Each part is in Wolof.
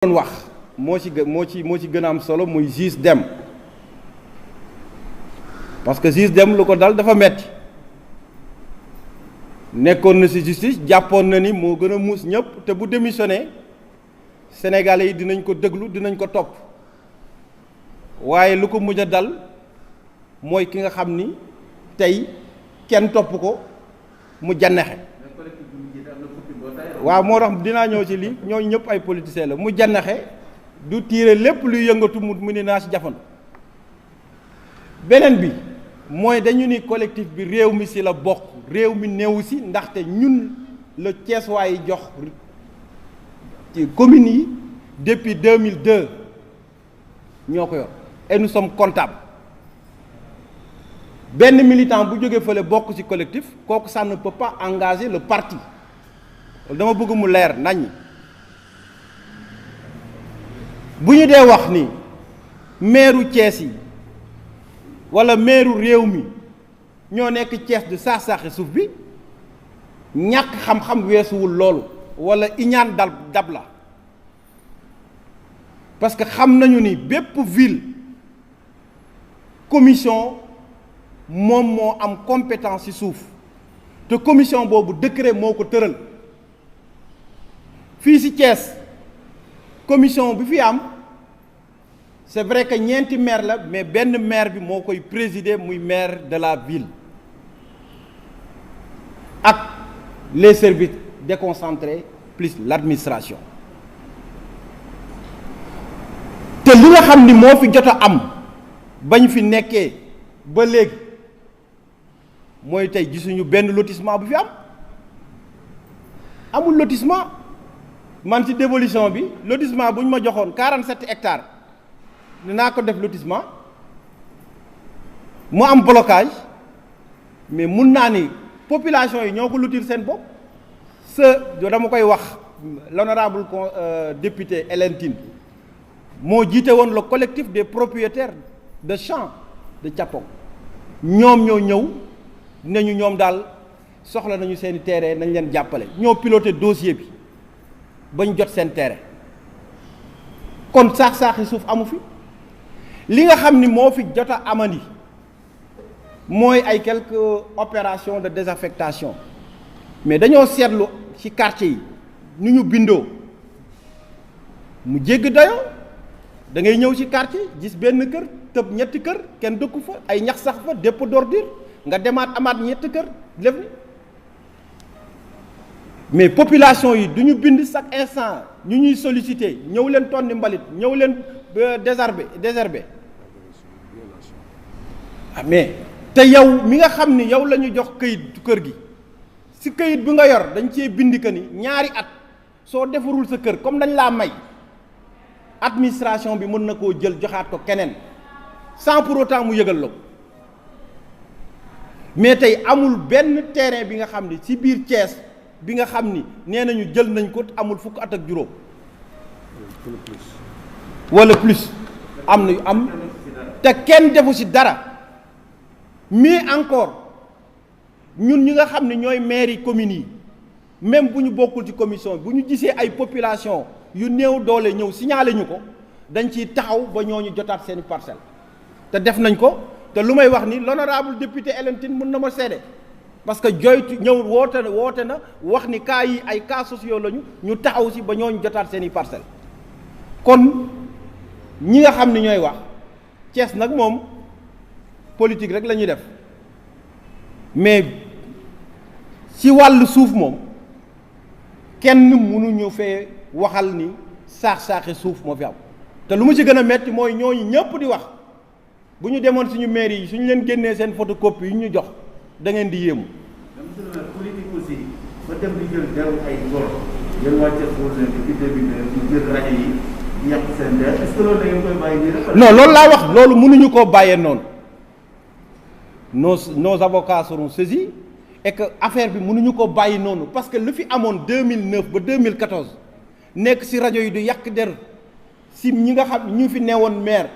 doon wax moo ci gën a am solo muy juge Dème parce que juge Dème lu ko dal dafa metti nekkoon na ci justice jàppoon na ni moo gën a muus ñëpp te bu démissionné Sénégalais yi dinañ ko déglu dinañ ko topp waaye lu ko mujj a dal mooy ki nga xam ni tey kenn topp ko mu jannexe waaw moo tax dinaa ñëw ci lii ñooñu ñëpp ay politiciens la mu jannaxe du tiire lépp luy yëngatu mu ni naa ci jafandu beneen bi mooy dañu ni collectif bi réew mi ci la bokk réew mi néewu ci ndaxte ñun la Ceeswaay yi jox ci communes yi depuis 2002 ñoo ko yor et nous sommes comptables benn militant bu jógee fële bokk ci collectif kooku ça ne peut pas engager le parti dama bëgg mu leer nañ bu ñu dee wax ni meeru Thiès yi walla meeru réew mi ñoo nekk Thiès di saax-saaxi suuf bi ñàkk xam-xam weesuwul loolu walla iñaan dab la parce que xam nañu ni bépp ville commission moom moo am compétence ci suuf te commission boobu décret moo ko tëral fii ci Thiès commission bi fi am c'est vrai que ñeenti maire la mais benn maire bi moo koy présider muy maire de la ville ak les services déconcentrés plus l'administration te li nga xam ni moo fi jot a am bañ fi nekkee ba léegi mooy tey gisuñu benn lotissement bu fi am amul lotissement man ci dévolution bi lotissement bu ñu ma joxoon 47 hectares dinaa ko def lotissement mu am blocage mais mun naa ni population yi ñoo ko lotir seen bopp dama koy wax l'honorable député Hélène Tine moo jiite woon le collectif des propriétaires de champs de Thiappong ñoom ñoo ñëw nañu ñoom daal soxla nañu seeni terrain nañ leen jàppale ñoo piloté dossier bi bañ jot seen terrain kon saax-saaxi suuf amu fi li nga xam ni moo fi jot a amandi mooy ay quelques opérations de désaffectation mais dañoo seetlu ci quartier yi nu ñu bindoo mu jégg dayoo da ngay ñëw ci quartier gis benn kër tëb ñetti kër kenn dëkku fa ay ñax sax fa dépôt d'ordure nga demaat amaat ñetti kër lef ni mais population yi du ñu bind chaque instant ñu ñuy solliciter ñëw leen tonni mbalit ñëw leen désherber mais te yow mi nga xam ni yow la ñu jox këyit kër gi ci këyit bi nga yor dañ cee bind que ni ñaari at soo defarul sa kër comme dañ laa may administration bi mën na koo jël joxaat ko keneen sans pour autant mu yëgal la ko mais tey amul benn terrain bi nga xam ni ci biir Thiès bi nga xam ni nee nañu jël nañ ko amul fukk at ak juróom wala plus am na am te kenn defu ci dara mais encore ñun ñi nga xam ne ñooy maire yi communes yi même bu ñu bokkul ci commission bu ñu gisee ay population yu néew doole ñëw signaler ñu ko dañ ciy taxaw ba ñooñu jotaat seeni parcelle te def nañ ko te lu may wax ni l'honorable député Hélène Tine mën na ma seede parce que joytu ñëw woote na wax ni cas yi ay cas sociaux lañu ñu taxaw ci ba ñooñu jotaat seeni parcelle kon ñi nga xam ne ñooy wax Thiès nag moom politique rek la ñuy def mais ci wàllu suuf moom kenn mënuñu fee waxal ni saax-saaxi suuf moo fi am te lu mu ci gën a metti mooy ñooñu ñëpp di wax bu ñu demoon suñu mairie yi suñu leen génnee seen photocopie yu ñu jox da ngeen di yéemu. politique aussi ba dem di jël deru ay góor jël waa Thiès boobu depuis 2009 ñu jël rajo yi yàq seen der est-ce que loolu da ngeen koy bàyyi nii rek. non loolu laa wax loolu mënuñu koo bàyyee noonu nos avocats seront saisis et que affaire bi mënuñu ko bàyyi noonu parce que lu fi amoon 2009 ba 2014 nekk ci rajo yi du yàq der ci ñi nga xam ñu fi neewoon maire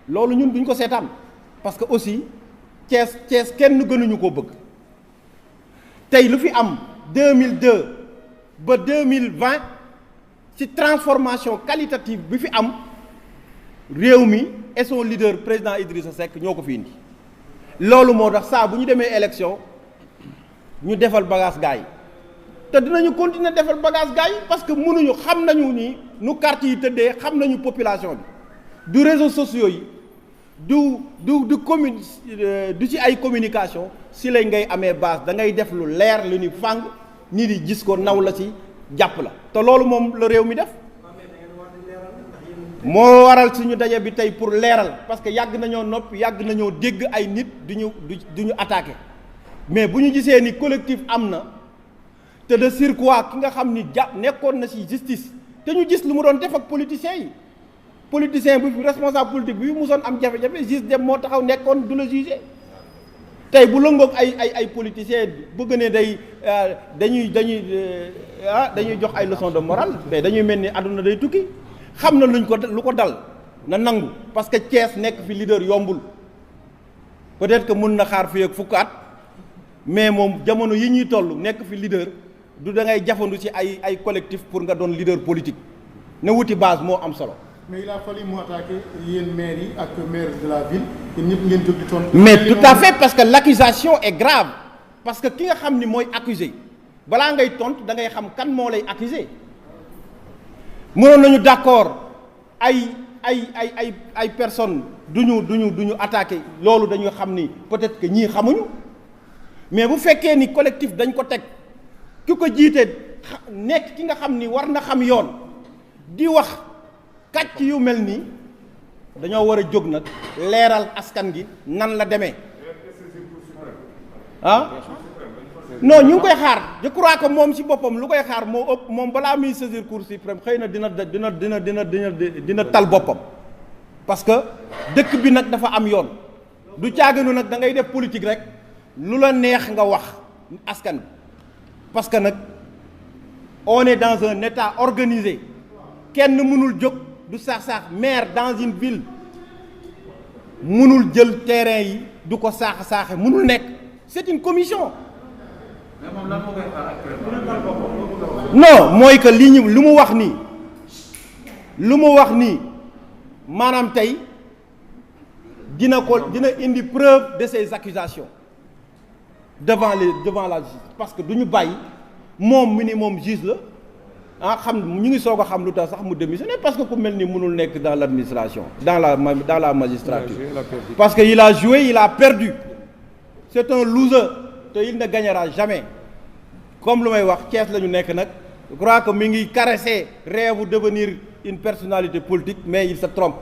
loolu ñun duñ ko seetaan parce que aussi Thiès kenn gënuñu koo bëgg tey lu fi am 2002 ba 2020 ci transformation qualitative bi fi am réew mi et son leader président Idrissa Seck ñoo ko fi indi loolu moo tax saa bu ñu demee élection ñu defal bagage gars yi te dinañu continuer defal bagage gars yi parce que mënuñu xam nañu ni nu carte yi tëddee xam nañu population bi du réseaux sociaux yi du commune du ci ay communication si lay ngay amee base da ngay def lu leer lu ni fàng nit yi gis ko naw la ci jàpp la te loolu moom la réew mi def moo waral suñu daje bi tey pour leeral parce que yàgg nañoo noppi yàgg nañoo dégg ay nit duñu attaqué mais bu ñu gisee ni collectif am na te de surcroît ki nga xam ni nekkoon na ci justice te ñu gis lu mu doon def ak politiciens yi politicien bi responsable politique bi musoon am jafe-jafe juge dem moo taxaw nekkoon du la juger tey bu lëngoog ay politiciens bëgg ne dañuy jox ay leçons de morale mais dañuy mel ni àdduna day tukki xam na lu ko dal na nangu parce que Thiès nekk fi leader yombul peut-être que mun na xaar fii ak fukk at mais moom jamono yi ñuy toll nekk fi leader du da ngay jafandu ci ay collectif pour nga doon leader politique ne wuti base moo am solo. mais il a fallu mu attaquer yéen maire yi ak maire de la ville te ñëpp ngeen jóg di tontu. mais tout à fait parce que l'accusation est grave parce que ki nga xam ni mooy accusé balaa ngay tontu da ngay xam kan moo lay accusé mënoon nañu d'accord ay personnes duñu attaqué loolu dañu xam ni peut-être que ñii xamuñu mais bu fekkee ni collectif dañ ko teg ki ko jiite nekk ki nga xam ni war na xam yoon di wax kàcc yu mel nii dañoo war a jóg nag leeral askan gi nan la demee ah non ñu ngi koy xaar je crois que moom ci boppam lu koy xaar moo ëpp moom balaa muy saisir Cour suprême xëy na dina tal boppam parce que dëkk bi nag dafa am yoon du caaginu nag da ngay def politique rek lu la neex nga wax askan bi parce que nag on est dans un état organisé kenn mënul jóg du saax-saax maire dans une ville mënul jël terrain yi du ko saax-saaxe mënul nekk c'est une commission. mais moom lan moo koy xaar actuellement. non mooy que lu mu wax nii maanaam tey dina indi preuve de ces accusations devant la justice parce que du ñu bàyyi moom minimum juge la xam ñu ngi soog a xam lu tax sax mu démissionné parce que ku mel ni mënul nekk dans l'administration dans la magistrature parce que il a joué il a perdu c'est un loser te il ne gagnera jamais comme lu may wax Thiès la ñu nekk nag je crois que mi ngi caresser rêve devenir une personnalité politique mais il se trompe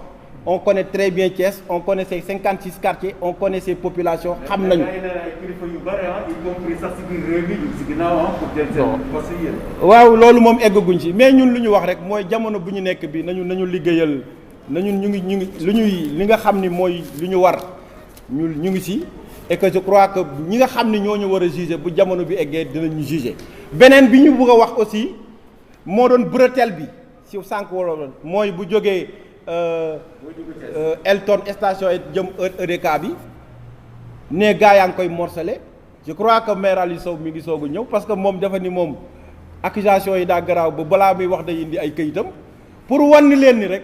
on connaît très bien Thiès on connaît ses 56 quartiers on connaît ses populations xam nañu. waaw loolu moom eggaguñ ci mais ñun lu ñu wax rek mooy jamono bu ñu nekk bi nañu liggéeyal ñu ngi li nga xam ni mooy lu ñu war ñu ngi ci. et que je crois que ñi nga xam ne ñoo ñu war a juger bu jamono bi eggee dinañu juger beneen bi ñu bëgg a wax aussi moo doon bretelle bi si sànq wala mooy bu jógee Elton station et jëm EDK bi ne gaa yaa ngi koy morcelé je crois que maire Aliou Sow mi ngi soog a ñëw parce que moom dafa ni moom accusation yi daa garaaw ba balaa muy wax day indi ay këyitam pour wan ni leen ni rek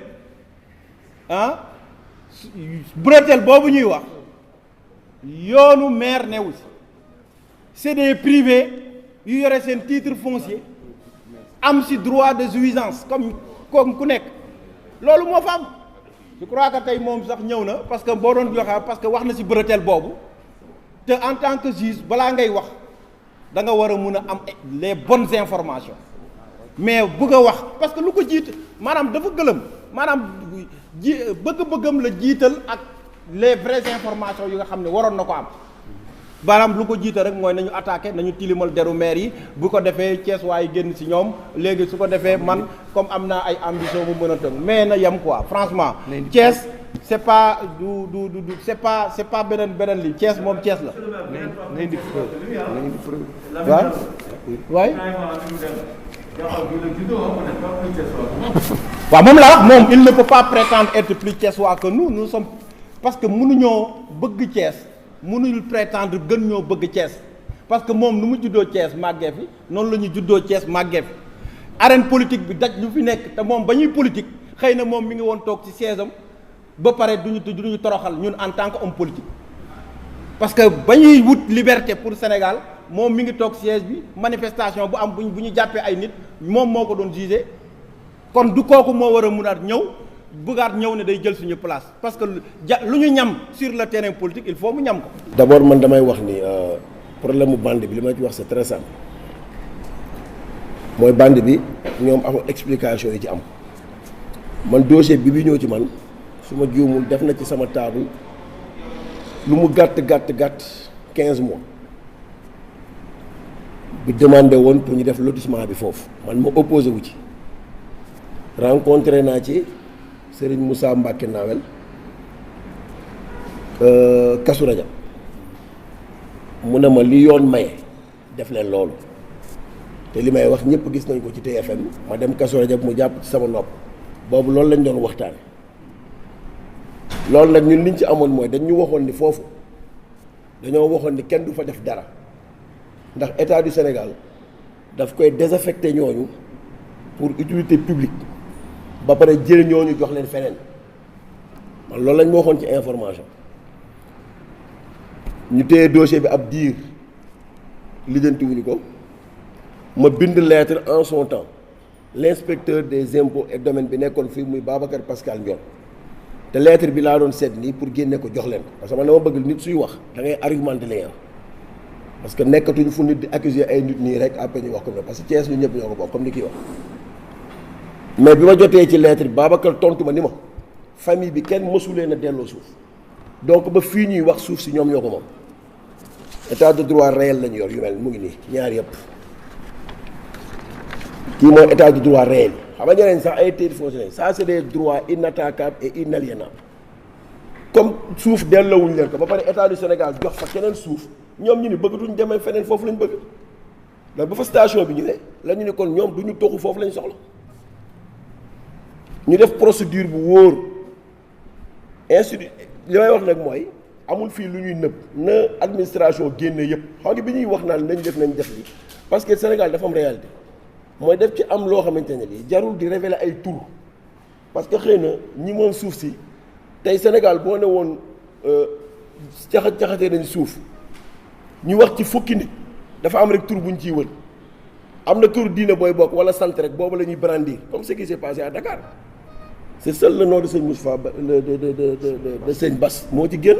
bretelle boobu ñuy wax. yoonu maire newu si c'est des privés yu yore seen titre foncier am si droit de jouissance comme ku nekk loolu moo fa am je crois que tey moom sax ñëw na parce que boo doon joxe parce que wax na si bretelle boobu te en tant que juge balaa ngay wax da nga war a mun a am les bonnes informations mais bëgg a wax parce que lu ko jiit maanaam dafa gëlëm maanaam bëgg-bëggam la jiital ak les vraies informations yi nga xam ne waroon na ko am maanaam lu ko jiite rek mooy nañu attaqué nañu tilimal deru maire yi bu ko defee Thiès waaye génn ci ñoom léegi su ko defee man comme am naa ay ambition mu mën a tënk mais na yem quoi franchement Thiès c'est pas c'est pas beneen li Thiès moom Thiès la nañ di preuve waaw waaw moom la wax moom il ne peut pas prétendre être plus thiessois que nous sommes parce que mënuñoo bëgg Thiès mënuñu prétendre gën ñoo bëgg Thiès parce que moom nu mu juddoo Thiès màggee fi noonu la ñu juddoo Thiès màggee fi arène politique bi daj lu fi nekk te moom ba ñuy politique xëy na moom mi ngi woon toog ci siège am ba pare duñu toroxal ñun en tant que homme politique parce que ba ñuy wut liberté pour Sénégal moom mi ngi toog siège bi manifestation bu am bu ñu jàppee ay nit moom moo ko doon jugé kon du kooku moo war a munaat ñëw bëggaat ñëw ne day jël suñu place parce que lu ñu ñam sur le terrain politique il faut mu ñam ko. d'abord man damay wax ni problème mu bande bi li ma ci wax c'est très simple mooy bande bi ñoom amul explication yi ci am man dossier bi ñëw ci man su ma juumul def na ci sama table lu mu gàtt 15 mois bi demandé woon pour ñu def lotissement bi foofu man ma opposé wu ci rencontré naa ci Serigne Moussa Mbacké Nawel Kasu Rajab mu ne ma li yoon maye def leen loolu te li may wax ñëpp gis nañ ko ci TFM ma dem Kasu Rajab mu jàpp ci sama nopp boobu loolu lañ doon waxtaane loolu nag ñun liñ ci amoon mooy dañ ñu waxoon ni foofu dañoo waxoon ni kenn du fa def dara ndax état du Sénégal daf koy désaffecté ñooñu pour utilité publique ba pare jël ñooñu jox leen feneen man loolu lañ ma waxoon ci information ñu téye dossier bi ab diir lijjantiwuñu ko ma bind lettre en son temps l'inspecteur des impôts et domaines bi nekkoon fii muy Babacar Pascal Ndione te lettre bi laa doon seet nii pour génne ko jox leen ko parce que man dama bëgg nit suy wax da ngay argumenter li parce que nekkatuñu fu nit di accuser ay nit nii rek après ñu wax ko parce que Thiès ñu ñëpp ñoo ko bokk comme ni kii wax mais bi ma jotee ci lettre bi Babacar tontu ma ni ma famille bi kenn mësuleen a delloo suuf donc ba fii ñuy wax suuf si ñoom ñoo ko moom état de droit réel lañu yor yu mel mu ngi nii ñaar yëpp kii mooy état de droit réel xam nga ñeneen sax ay titres fonciers ça c'est des droits inattaquables et inaliénables comme suuf delloowuñu leen ko ba pare état du Sénégal jox fa keneen suuf ñoom ñu ni bëggatuñ demee feneen foofu lañ bëgg ndax ba fa station bi ñu ne la ñu ne kon ñoom du ñu toxu foofu lañ soxla ñu def procédure bu wóor institut li may wax nag mooy amul fii lu ñuy nëbb na administration génne yëpp xam nga bi ñuy wax naan nañ def li parce que Sénégal dafa am réalité mooy def ci am loo xamante ne lii jarul di révéler ay tur parce que xëy na ñi moom suuf si tey Sénégal boo ne woon caxatee nañ suuf ñu wax ci fukki nit dafa am rek tur bu ñu ciy wër am na tur diine booy bokk wala sant rek boobu la ñuy brandir comme ce qui s'est passé à Dakar c'est seul le nom de sëñ Moustapha de sëñ Bass moo ci génn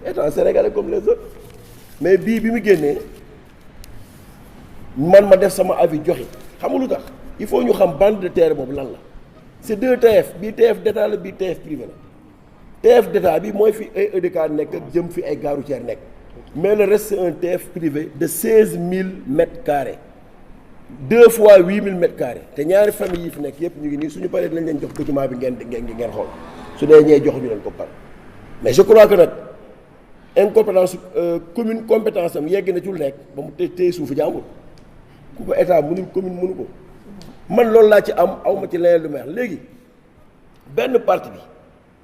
étant sénégalais comme les autres mais bii bi mu génnee man ma def sama avis joxe xam nga lu tax il faut ñu xam bande de terre boobu lan la c'est deux TF bii TF d'état la bii TF privé la TF d'état bi mooy fi ay EDK nekk ak jëm fi ay gare routière nekk mais le reste c'est un TF privé de 16 000 mètres carrés 2 fois 8 000 mètres carrés te ñaari famille yi fi nekk yëpp ñu ngi nii suñu paree lañ leen jox document bi ngeen xool su dee ñee jox ñu leen ko par mais je crois que nag incompétence commune compétence am yegg na ci lu nekk ba mu téye suufu jàmbur ku ko état mënul commune mënu ko man loolu laa ci am awma ci leneen lu may wax léegi benn partie bi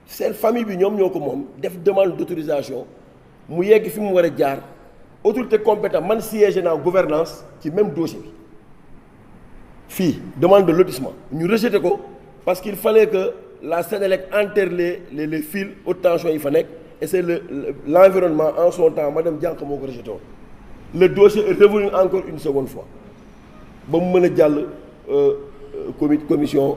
seen famille bi ñoom ñoo ko moom def demande d'autorisation mu yegg fi mu war a jaar autorité compétente man siégé naa gouvernance ci même dossier bi fii demande de lotissement ñu rejeté ko parce qu'il fallait que la Sénélec enterre les fils haute tension yi fa nekk et c'est l'environnement en son temps madame Diank moo ko rejeté woon le dossier est revenu encore une seconde fois ba mu mën a jàll commission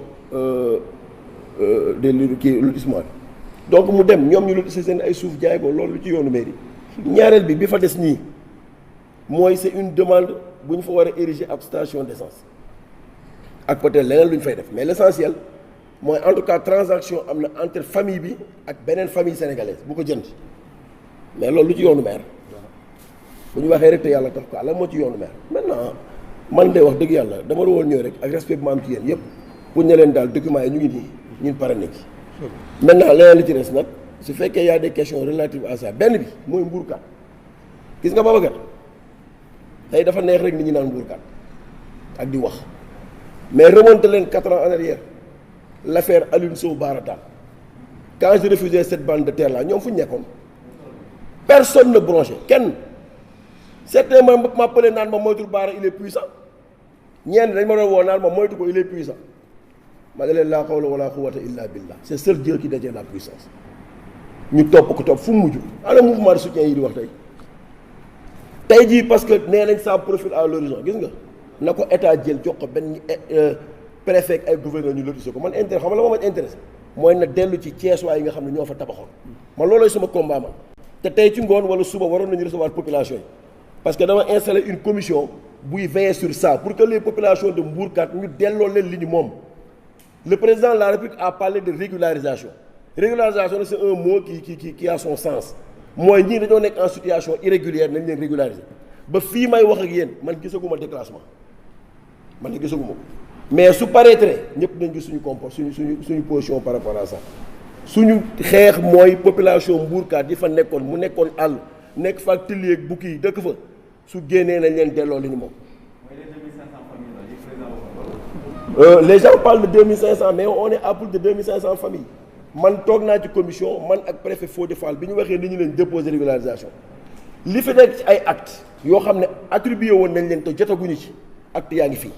de kii lotissement bi donc mu dem ñoom ñu lotissé seen ay suuf jaay ko loolu lu ci yoonu mairie ñaareel bi fa des nii mooy c'est une demande bu ñu fa war a ériger ab station d'essence ak peut-être leneen lu ñu fay def mais l'essentiel mooy en tout cas transaction am na entre famille bi ak beneen famille sénégalaise bu ko jënd mais loolu lu ci yoonu maire bu ñu waxee rek te yàlla tax ko la moo ci yoonu maire maintenant man de wax dëgg yàlla dama la woon ñëw rek ak respect bi ma am ci yéen yëpp pour ne leen daal documents yi ñu ngi nii ñun pare nañ ci maintenant leneen li ci des nag su fekkee y a des questions relatives à ça benn bi mooy mbuurkat gis nga Babacar tey dafa neex rek nit ñi naan mbuurkat ak di wax mais remonte leen 4 ans en arrière l'affaire Alioune Sow Barata quand je refusais cette bande de terre là ñoom fu ñu nekkoon personne ne bronchait kenn certains m'appelaient naan ma moytul Bara il est puissant ñenn dañ ma doon woo naan ma moytu ko il est puissant ma ne leen laa hawla wala quwwata illa billah c'est seul Dieu qui détient la puissance ñu topp ko topp fu mu mujj ana mouvement de soutien yi di wax tey jii parce que nee nañ ça profile à l'horizon gis nga na ko état jël jox ko benn préfet ay gouverneur ñu lotissé ko man intérêt xam nga la ma intéressé mooy na dellu ci Thiessois yi nga xam ne ñoo fa tabaxoon man loolooy sama combat man te tey ci ngoon wala suba waroon nañu recevoir population yi parce que dama installer une commission buy veiller sur ça pour que les populations de Mbourkat ñu delloo leen li ñu moom le président de la République a parlé de régularisation c'est un mot qui a son sens mooy ñii dañoo nekk en situation irrégulière nañ leen régulariser ba fii may wax ak yéen man gisaguma déclassement man de gisaguma ko mais su paraître ñëpp nañ gis suñu comporte suñu position par rapport à ça suñu xeex mooy population Mbourkat yi fa nekkoon mu nekkoon àll nekk fa ak tilli ak bukki yi dëkk fa su génnee nañ leen delloo li ñu moom. Les gens parlent de 2500 mais on est à plus de 2500 familles man toog naa ci commission man ak préfet Fodé Fall bi ñu waxee ni ñu leen déposer régularisation li fi nekk ci ay actes yoo xam ne attribué woon nañ leen te jotaguñu ci actes yaa ngi fii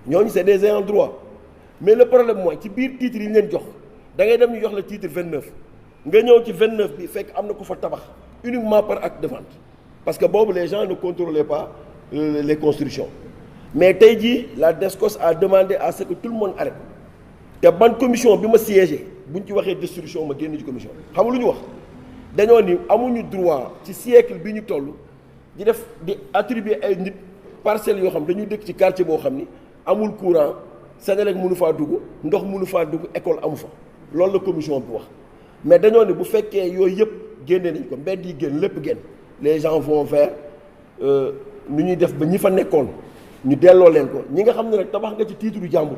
ñooñu c'est des ayants droit mais le problème mooy ci biir titre yi ñu leen jox da ngay dem ñu jox la titre 29 nga ñëw ci 29 bi fekk am na ku fa tabax uniquement par acte de vente parce que boobu les gens ne contrôlaient pas les constructions mais tey jii la DSCOS a demandé à ce que tout le monde arrête te ban commission bi ma siégé bu ñu ci waxee destruction ma génn ci commission xam nga lu ñu wax dañoo ni amuñu droit ci siècle bi ñu toll di def di attribuer ay nit parcelles yoo xam dañuy dëkk ci quartier boo xam ni amul courant Senelec mënu faa dugg ndox mënu faa dugg école amu fa loolu la commission bi wax mais dañoo ni bu fekkee yooyu yëpp génne nañ ko mbedd yi génn lépp génn les gens vont vers nu ñuy def ba ñi fa nekkoon ñu delloo leen ko ñi nga xam ne nag tabax nga ci titre jàmbur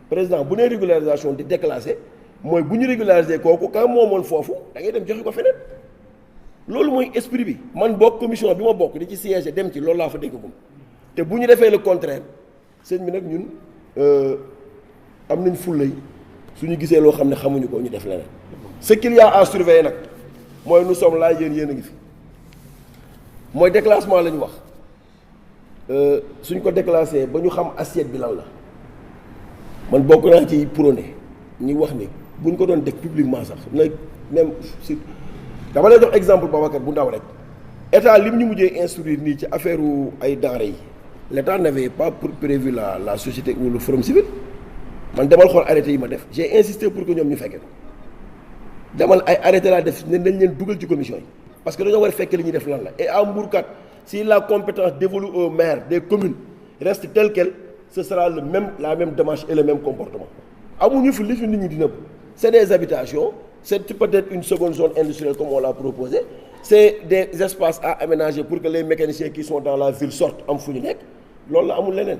président bu nee régularisation di déclassé mooy bu ñu régulariser kooku ka moomoon foofu da ngay dem joxe ko feneen loolu mooy esprit bi man bokk commission bi ma bokk di ci siège dem ci loolu laa fa déggagum te bu ñu defee le contraire sëñ bi nag ñun am nañ fulla yi suñu gisee loo xam ne xamuñu ko ñu def leneen ce qu'il y a à surveiller nag mooy nous sommes là yéen a ngi fi mooy déclassement la ñu wax suñ ko déclassé ba ñu xam assiette bi lan la man bokk naa ci prôné ñi wax ni buñ ko doon def publiquement sax na même si dama lay jox exemple Babacar bu ndaw rek état lim ñu mujjee instruire nii ci affaire ay denrées yi l'état n'avait pas prévu la société ou le forum civil man demal xool arrêté yi ma def j'ai insisté pour que ñoom ñu fekkee ko demal ay arrêté laa def ne nañ leen dugal ci commission yi parce que dañoo war a fekkee li ñuy def lan la et à Mbourkat si la compétence dévolue aux maires des communes reste telle quelle ce sera la même démarche et le même comportement amuñu fi li fi nit ñi di nëbb c'est des habitations c'est peut-être une seconde zone industrielle comme on l'a proposé c'est des espaces à aménager pour que les mécaniciens qui sont dans la ville sortent am fu ñu nekk loolu la amul leneen.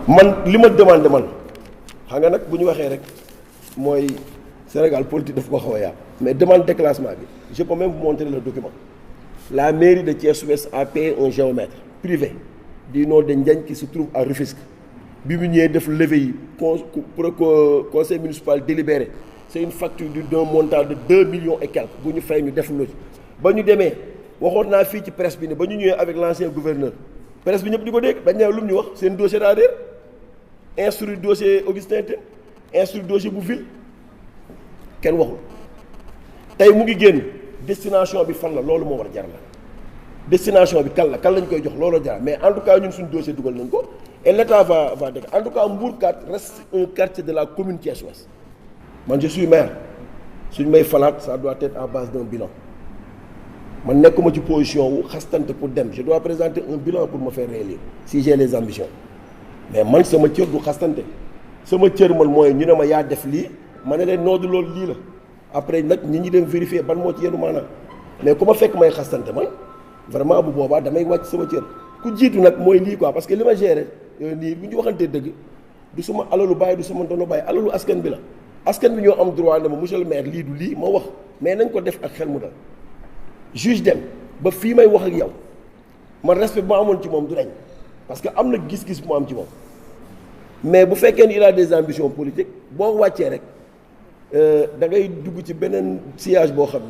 man li ma demandé man xam nga nag bu ñu waxee rek mooy Sénégal politique daf ko xaw a yàq mais demande déclassement bi je peux même vous montrer le document la mairie de Thiès-Ouest a payé un géomètre privé du nom de Ndiagne qui se trouve à Rufisque bi mu ñëwee def levée yi conseil municipal délibéré c'est une facture d'un montant de 2 millions et quelques bu ñu fay ñu def loolu ba ñu demee waxoon naa fii ci presse bi ne ba ñu ñëwee avec l'ancien gouverneur presse bi ñëpp di ko dégg dañ ne lu mu ñu wax seen dossier daa réer instruire dossier Augustin Tine instruire dossier bu ville kenn waxul tey mu ngi génn destination bi fan la loolu moo war a jar la destination bi kan lañ koy jox loolu jar mais en tout cas ñun suñu dossier dugal nañ ko et l'État va dégg en tout cas Mbourkat reste un quartier de la commune Thiès-Ouest man je suis maire suñ may falaat ça doit être à base d'un bilan man nekkuma ci position wu xastante pour dem je dois présenter un bilan pour me faire réélire si j'ai les ambitions mais man sama cër du xastante sama cër man mooy ñu ne ma yaa def lii ma ne leen noodu loolu lii la après nag ñi dem vérifier ban moo ci yenu maanaam mais ku ma fekk may xastante man vraiment bu boobaa damay wàcc sama cër ku jiitu nag mooy lii quoi parce que li ma géré nii bu ñu waxantee dëgg du sama alalu bàyyi du sama ndono bàyyi alalu askan bi la askan bi ñoo am droit ne ma monsieur le maire lii du lii ma wax mais nañ ko def ak xel mu dal juge dem ba fii may wax ak yow man respect bu ma amoon ci moom du dañ parce que am na gis-gis bu ma am ci moom mais bu fekkee ni il a des ambitions politiques boo wàccee rek da ngay dugg ci beneen sillage boo xam ni